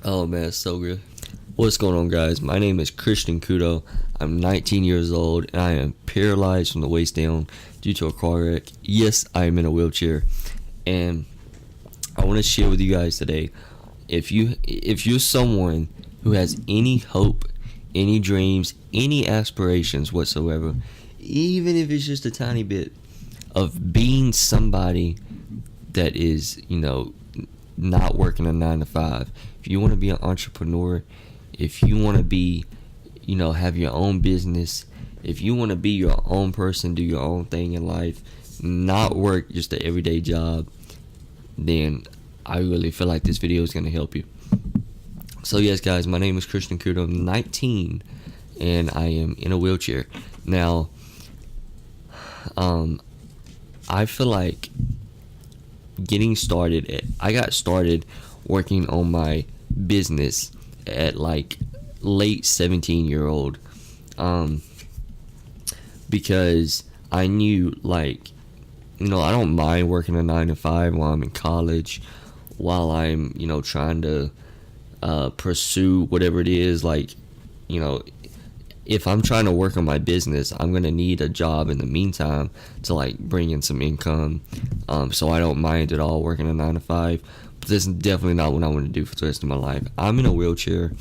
Oh man, it's so good. What's going on, guys? My name is Christian Kudo. I'm 19 years old and I am paralyzed from the waist down due to a car wreck. Yes, I am in a wheelchair, and I want to share with you guys today. If you're someone who has any hope, any dreams, any aspirations whatsoever, even if it's just a tiny bit, of being somebody that is, not working a 9 to 5. If you want to be an entrepreneur, if you want to be, have your own business, if you want to be your own person, do your own thing in life, not work just an everyday job, then I really feel like this video is going to help you. So yes, guys, my name is Christian Kudo. I'm 19 and I am in a wheelchair. Now, I feel like I got started working on my business at like late 17-year-old, because I knew, I don't mind working a 9 to 5 while I'm in college, while I'm, trying to pursue whatever it is. If I'm trying to work on my business, I'm going to need a job in the meantime to bring in some income. So I don't mind at all working a 9 to 5. But this is definitely not what I want to do for the rest of my life. I'm in a wheelchair,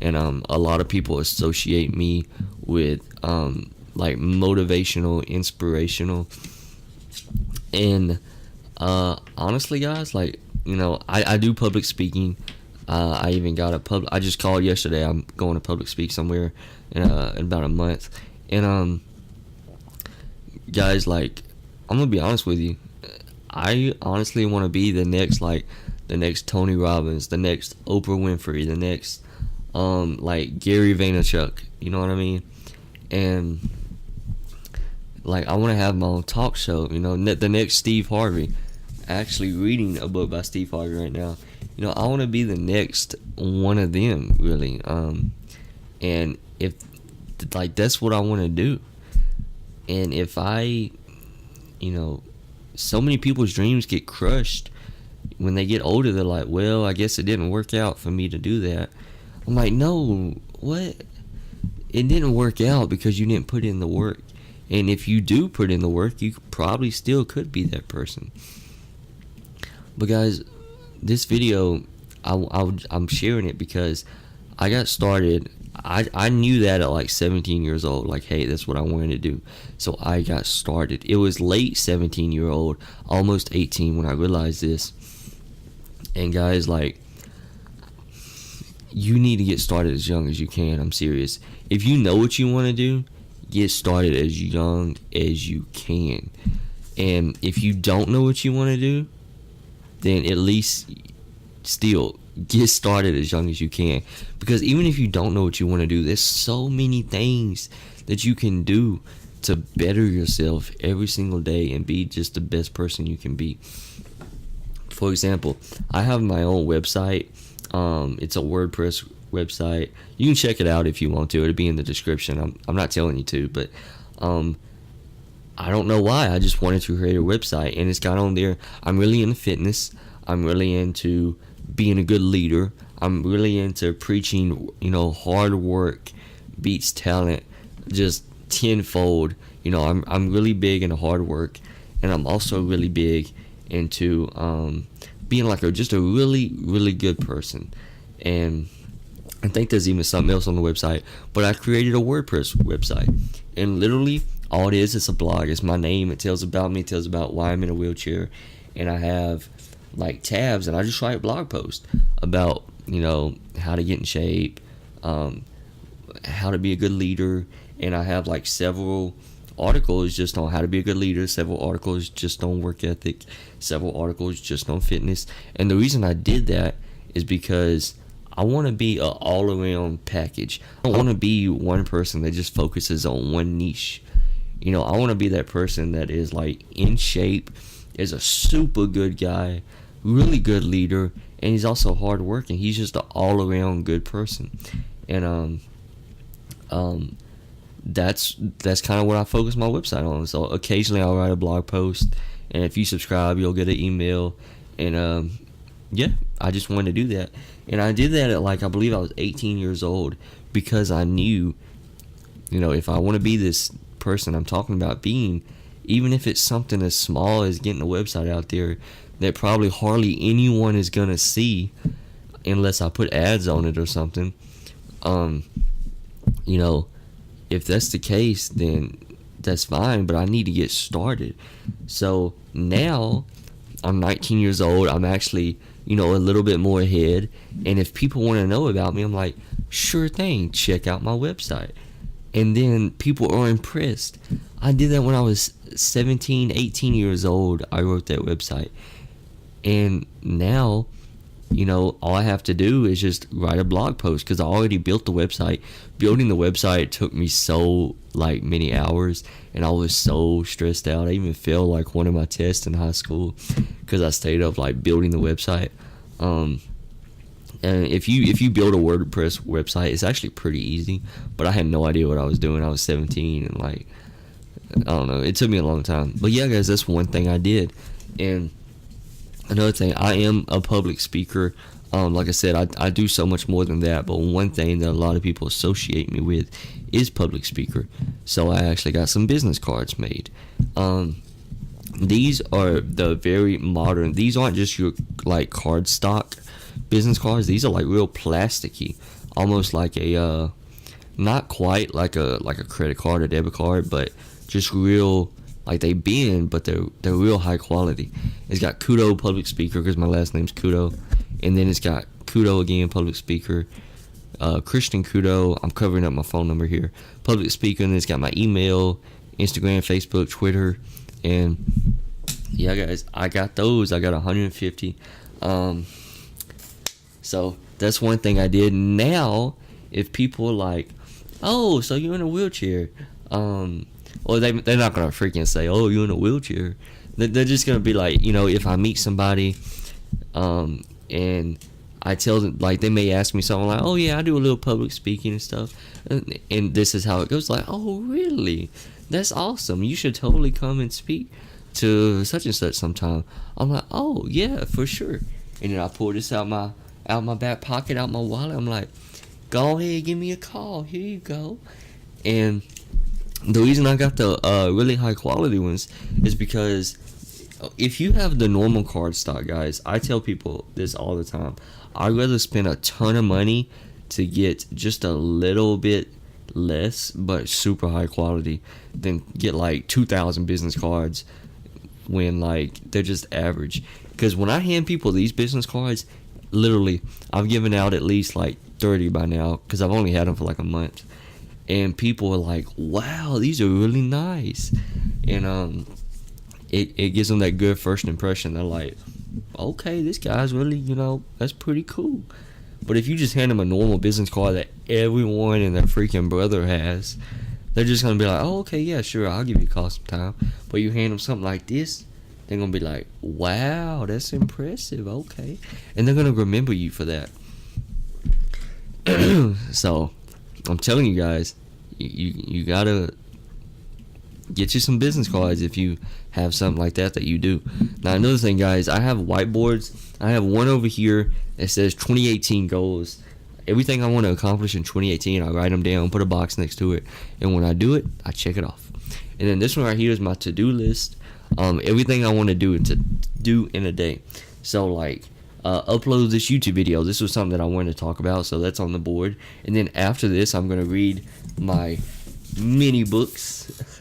and a lot of people associate me with motivational, inspirational. And honestly, guys, I do public speaking. I even got I just called yesterday. I'm going to public speak somewhere in about a month. And guys, I'm gonna be honest with you. I honestly want to be the next Tony Robbins, the next Oprah Winfrey, the next Gary Vaynerchuk. You know what I mean? And I want to have my own talk show. The next Steve Harvey. Actually reading a book by Steve Harvey right now. I want to be the next one of them, really. And if that's what I want to do. And if so many people's dreams get crushed when they get older. They're like, well, I guess it didn't work out for me to do that. I'm like, no, what? It didn't work out because you didn't put in the work. And if you do put in the work, you probably still could be that person. But guys, this video, I'm sharing it because I got started. I knew that at 17 years old. Hey, that's what I wanted to do. So I got started. It was late 17-year-old, almost 18 when I realized this. And guys, you need to get started as young as you can. I'm serious. If you know what you want to do, get started as young as you can. And if you don't know what you want to do, then at least still get started as young as you can. Because even if you don't know what you want to do, there's so many things that you can do to better yourself every single day and be just the best person you can be. For example, I have my own website. It's a WordPress website. You can check it out if you want to. It'll be in the description. I'm not telling you to, but I don't know why. I just wanted to create a website, and it's got on there. I'm really into fitness. I'm really into being a good leader. I'm really into preaching, hard work beats talent just tenfold. I'm really big into hard work, and I'm also really big into being just a really, really good person. And I think there's even something else on the website, but I created a WordPress website, and literally all it is a blog. It's my name. It tells about me. It tells about why I'm in a wheelchair, and I have tabs, and I just write blog posts about how to get in shape, how to be a good leader, and I have several articles just on how to be a good leader, several articles just on work ethic, several articles just on fitness. And the reason I did that is because I want to be an all-around package. I don't want to be one person that just focuses on one niche. I want to be that person that is in shape, is a super good guy, really good leader, and he's also hardworking. He's just an all-around good person. And that's kind of what I focus my website on. So occasionally I'll write a blog post, and if you subscribe, you'll get an email. And yeah, I just wanted to do that. And I did that at like, I believe I was 18 years old, because I knew, if I want to be this person I'm talking about being, even if it's something as small as getting a website out there that probably hardly anyone is going to see unless I put ads on it or something, if that's the case, then that's fine, but I need to get started. So now I'm 19 years old. I'm actually, a little bit more ahead. And if people want to know about me, I'm like, sure thing, check out my website. And then people are impressed. I did that when I was 17, 18 years old. I wrote that website. And now, all I have to do is just write a blog post, because I already built the website. Building the website took me so many hours, and I was so stressed out. I even failed like one of my tests in high school because I stayed up building the website. And if you build a WordPress website, it's actually pretty easy. But I had no idea what I was doing. I was 17, and I don't know. It took me a long time. But yeah, guys, that's one thing I did. And another thing, I am a public speaker. Like I said, I do so much more than that. But one thing that a lot of people associate me with is public speaker. So I actually got some business cards made. These are the very modern. These aren't just your cardstock business cards. These are real plasticky, almost like a not quite like a credit card or debit card, but just real. They bend, but they're real high quality. It's got Kudo public speaker, because my last name's Kudo, and then it's got Kudo again public speaker, Christian Kudo. I'm covering up my phone number here. Public speaker, and it's got my email, Instagram, Facebook, Twitter, and yeah, guys, I got those. I got 150. So that's one thing I did. Now, if people are like, oh, so you're in a wheelchair, or they're not going to freaking say, oh, you're in a wheelchair. They're just going to be like, if I meet somebody, and I tell them, they may ask me something like, oh, yeah, I do a little public speaking and stuff. And this is how it goes. Oh, really? That's awesome. You should totally come and speak to such and such sometime. I'm like, oh, yeah, for sure. And then I pull this out my back pocket, out my wallet. I'm like, go ahead, give me a call. Here you go. And the reason I got the really high quality ones is because if you have the normal cardstock, guys, I tell people this all the time. I'd rather spend a ton of money to get just a little bit less but super high quality than get 2,000 business cards when they're just average. Because when I hand people these business cards, literally, I've given out at least 30 by now, because I've only had them for a month. And people are like, wow, these are really nice. And it gives them that good first impression. They're like, okay, this guy's really, that's pretty cool. But if you just hand them a normal business card that everyone and their freaking brother has, they're just going to be like, oh, okay, yeah, sure, I'll give you a call sometime. But you hand them something like this, they're going to be like, wow, that's impressive, okay. And they're going to remember you for that. So, I'm telling you guys, you gotta get you some business cards if you have something like that you do. Now, another thing, guys, I have whiteboards. I have one over here that says 2018 goals. Everything I want to accomplish in 2018, I write them down, put a box next to it, and when I do it, I check it off. And then this one right here is my to-do list. Everything I want to do in a day. So, upload this YouTube video. This was something that I wanted to talk about, so that's on the board. And then after this, I'm going to read my mini books.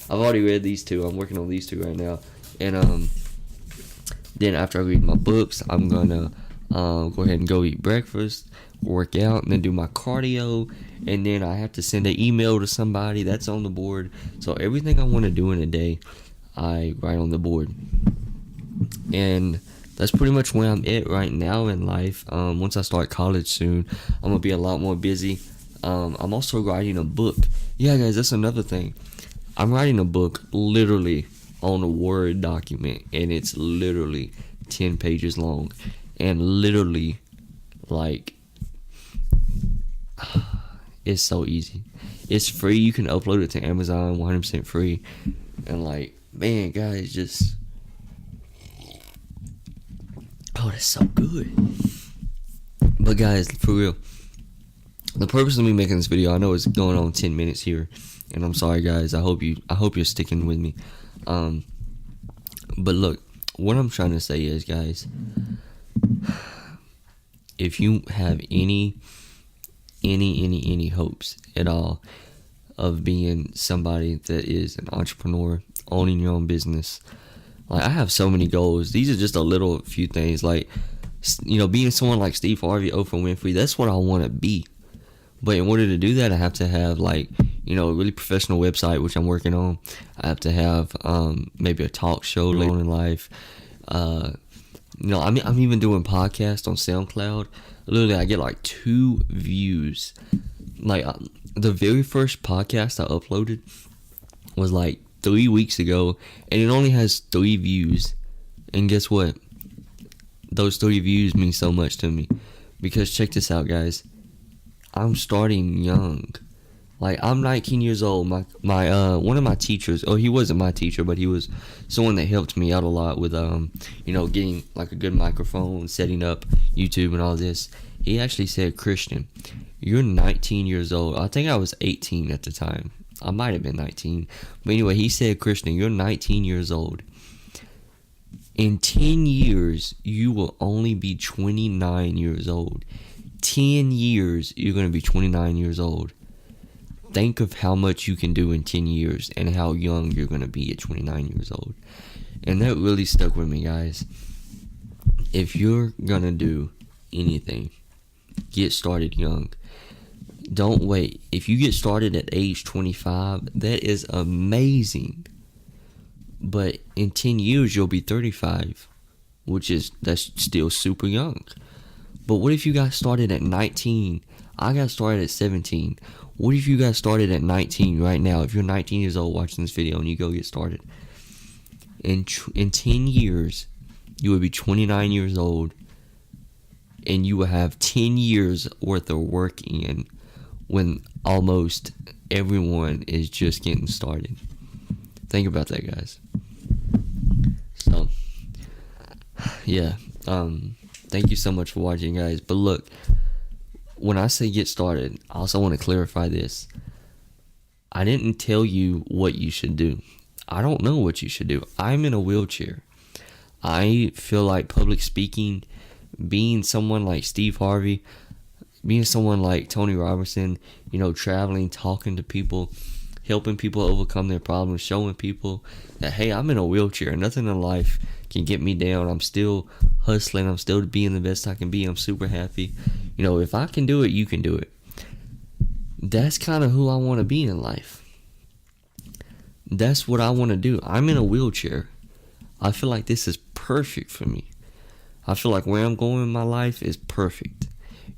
I've already read these two. I'm working on these two right now. And then after I read my books, I'm going to go ahead and go eat breakfast, work out, and then do my cardio. And then I have to send an email to somebody. That's on the board. So everything I want to do in a day, I write on the board. And that's pretty much where I'm at right now in life. Once I start college soon, I'm going to be a lot more busy. I'm also writing a book. Yeah, guys, that's another thing. I'm writing a book literally on a Word document, and it's literally 10 pages long. And literally, it's so easy. It's free. You can upload it to Amazon, 100% free. And man, guys, just Oh, that's so good. But guys, for real, the purpose of me making this video, I know it's going on 10 minutes here, and I'm sorry guys. I hope you're sticking with me. But look, what I'm trying to say is, guys, if you have any hopes at all of being somebody that is an entrepreneur, owning your own business, like, I have so many goals. These are just a little few things, like, you know, being someone like Steve Harvey, Oprah Winfrey. That's what I want to be. But in order to do that, I have to have, like, you know, a really professional website, which I'm working on. I have to have maybe a talk show later on in life. You know, I'm even doing podcasts on SoundCloud. Literally, I get like 2 views. Like, the very first podcast I uploaded was like 3 weeks ago, and it only has 3 views. And guess what? Those 3 views mean so much to me, because check this out, guys. I'm starting young. Like, I'm 19 years old. My one of my teachers, he wasn't my teacher, but he was someone that helped me out a lot with you know, getting like a good microphone, setting up YouTube and all this. He actually said, "Christian, you're 19 years old." I think I was 18 at the time. I might have been 19. But anyway, he said, "Christian, you're 19 years old. In 10 years, you will only be 29 years old. 10 years, you're going to be 29 years old. Think of how much you can do in 10 years and how young you're going to be at 29 years old." And that really stuck with me, guys. If you're going to do anything, get started young. Don't wait. If you get started at age 25, that is amazing. But in 10 years, you'll be 35, that's still super young. But what if you got started at 19? I got started at 17. What if you got started at 19 right now? If you're 19 years old watching this video and you go get started, in 10 years, you will be 29 years old, and you will have 10 years worth of work in, when almost everyone is just getting started. Think about that, guys. So, yeah. Thank you so much for watching, guys. But look, when I say get started, I also want to clarify this. I didn't tell you what you should do. I don't know what you should do. I'm in a wheelchair. I feel like public speaking, being someone like Steve Harvey, being someone like Tony Robertson, you know, traveling, talking to people, helping people overcome their problems, showing people that, hey, I'm in a wheelchair. Nothing in life can get me down. I'm still hustling. I'm still being the best I can be. I'm super happy. You know, if I can do it, you can do it. That's kind of who I want to be in life. That's what I want to do. I'm in a wheelchair. I feel like this is perfect for me. I feel like where I'm going in my life is perfect.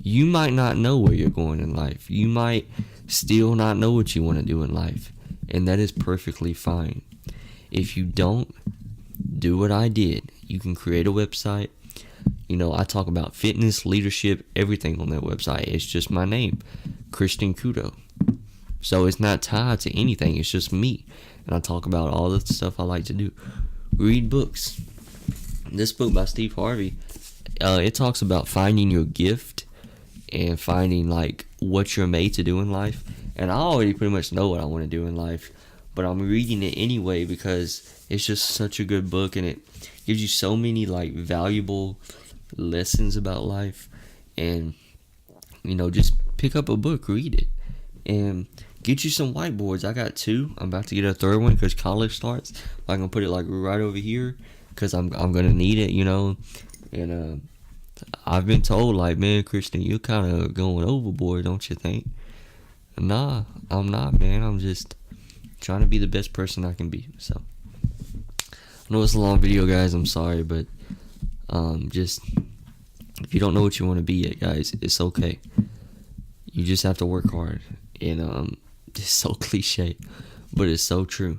You might not know where you're going in life. You might still not know what you want to do in life. And that is perfectly fine. If you don't, do what I did. You can create a website. You know, I talk about fitness, leadership, everything on that website. It's just my name, Christian Kudo. So it's not tied to anything. It's just me. And I talk about all the stuff I like to do. Read books. This book by Steve Harvey, it talks about finding your gift and finding like what you're made to do in life. And I already pretty much know what I want to do in life, but I'm reading it anyway because it's just such a good book, and it gives you so many like valuable lessons about life. And you know, just pick up a book, read it, and get you some whiteboards. I got 2. I'm about to get a 3rd one because college starts. I'm gonna put it like right over here because I'm gonna need it, you know. And I've been told, like, man, Christian, you're kind of going overboard, don't you think? Nah, I'm not, man. I'm just trying to be the best person I can be. So I know it's a long video, guys. I'm sorry, but just if you don't know what you want to be yet, guys, it's okay. You just have to work hard. And it's so cliche, but it's so true.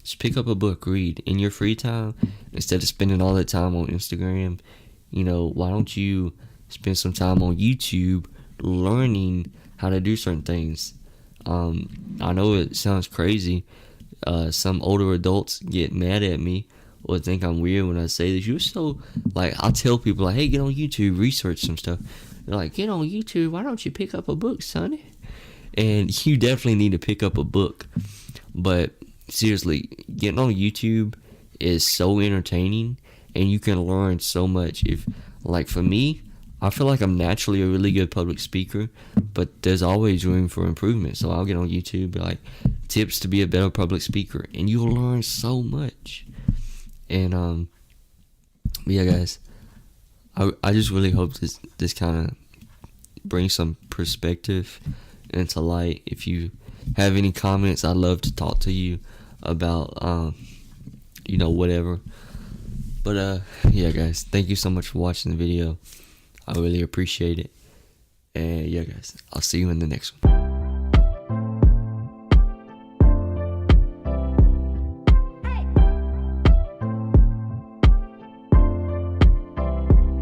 Just pick up a book, read in your free time instead of spending all that time on Instagram. You know, why don't you spend some time on YouTube learning how to do certain things? I know it sounds crazy. Some older adults get mad at me or think I'm weird when I say this. You're so, like, I'll tell people, like, hey, get on YouTube, research some stuff. They're like, get on YouTube, why don't you pick up a book, sonny? And you definitely need to pick up a book. But seriously, getting on YouTube is so entertaining, and you can learn so much. If, like, for me, I feel like I'm naturally a really good public speaker, but there's always room for improvement. So I'll get on YouTube, be like, tips to be a better public speaker, and you'll learn so much. And yeah, guys, I just really hope this kind of brings some perspective into light. If you have any comments, I'd love to talk to you about whatever. But yeah, guys, thank you so much for watching the video. I really appreciate it. And yeah, guys, I'll see you in the next one.